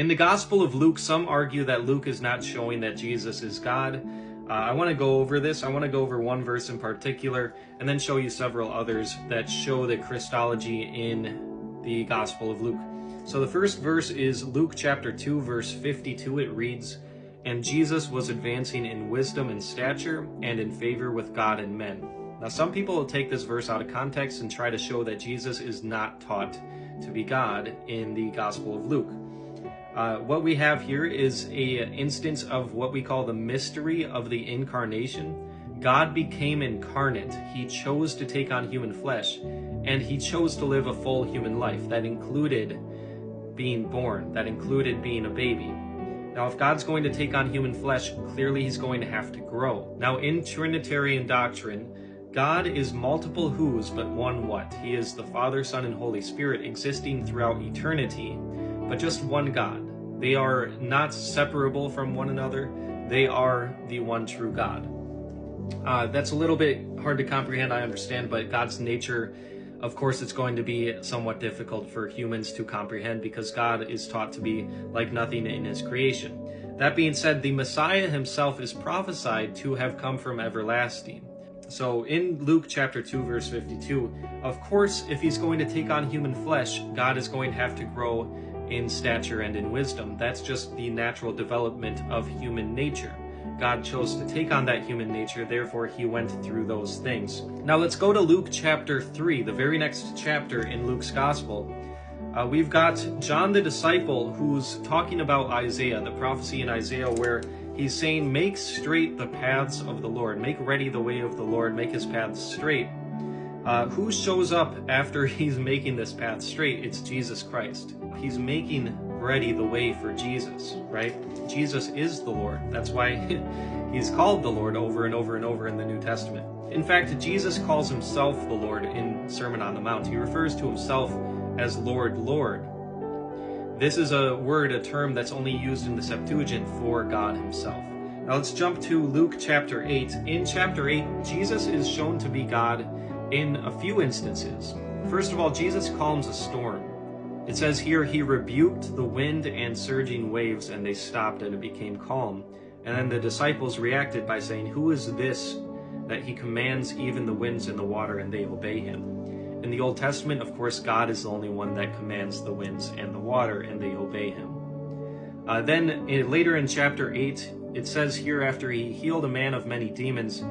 In the Gospel of Luke, some argue that Luke is not showing that Jesus is God. I want to go over this. I want to go over one verse in particular and then show you several others that show the Christology in the Gospel of Luke. So the first verse is Luke chapter 2, verse 52. It reads, "And Jesus was advancing in wisdom and stature and in favor with God and men." Now some people will take this verse out of context and try to show that Jesus is not taught to be God in the Gospel of Luke. What we have here is an instance of what we call the mystery of the incarnation. God became incarnate. He chose to take on human flesh, and he chose to live a full human life. That included being born. That included being a baby. Now, if God's going to take on human flesh, clearly he's going to have to grow. Now, in Trinitarian doctrine, God is multiple who's, but one what. He is the Father, Son, and Holy Spirit existing throughout eternity, but just one God. They are not separable from one another. They are the one true God. That's a little bit hard to comprehend, I understand, but God's nature, of course, it's going to be somewhat difficult for humans to comprehend because God is taught to be like nothing in his creation. That being said, the Messiah himself is prophesied to have come from everlasting. So in Luke chapter 2, verse 52, of course, if he's going to take on human flesh, God is going to have to grow in stature and in wisdom. That's just the natural development of human nature. God chose to take on that human nature, therefore he went through those things. Now let's go to Luke chapter 3, the very next chapter in Luke's gospel. We've got John the disciple who's talking about Isaiah, the prophecy in Isaiah where he's saying, make straight the paths of the Lord, make ready the way of the Lord, make his paths straight. Who shows up after he's making this path straight? It's Jesus Christ. He's making ready the way for Jesus, right? Jesus is the Lord. That's why he's called the Lord over and over and over in the New Testament. In fact, Jesus calls himself the Lord in Sermon on the Mount. He refers to himself as Lord, Lord. This is a word, a term that's only used in the Septuagint for God himself. Now let's jump to Luke chapter 8. In chapter 8, Jesus is shown to be God in a few instances. First of all, Jesus calms a storm. It says here, he rebuked the wind and surging waves, and they stopped and it became calm. And then the disciples reacted by saying, who is this that he commands even the winds and the water and they obey him? In the Old Testament, of course, God is the only one that commands the winds and the water and they obey him. Later in chapter 8, it says here, after he healed a man of many demons,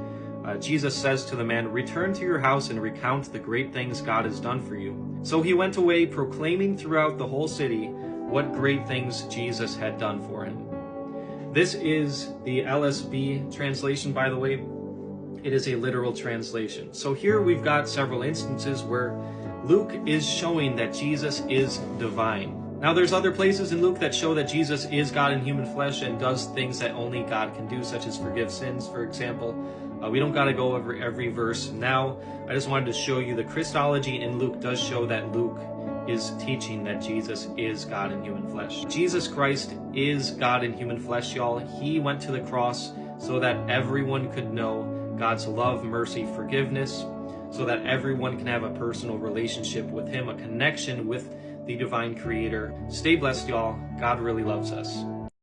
Jesus says to the man, return to your house and recount the great things God has done for you. So he went away proclaiming throughout the whole city what great things Jesus had done for him. This is the LSB translation, by the way. It is a literal translation. So here we've got several instances where Luke is showing that Jesus is divine. Now there's other places in Luke that show that Jesus is God in human flesh and does things that only God can do, such as forgive sins, for example. We don't got to go over every verse now. I just wanted to show you the Christology in Luke does show that Luke is teaching that Jesus is God in human flesh. Jesus Christ is God in human flesh, y'all. He went to the cross so that everyone could know God's love, mercy, forgiveness, so that everyone can have a personal relationship with him, a connection with the divine creator. Stay blessed, y'all. God really loves us.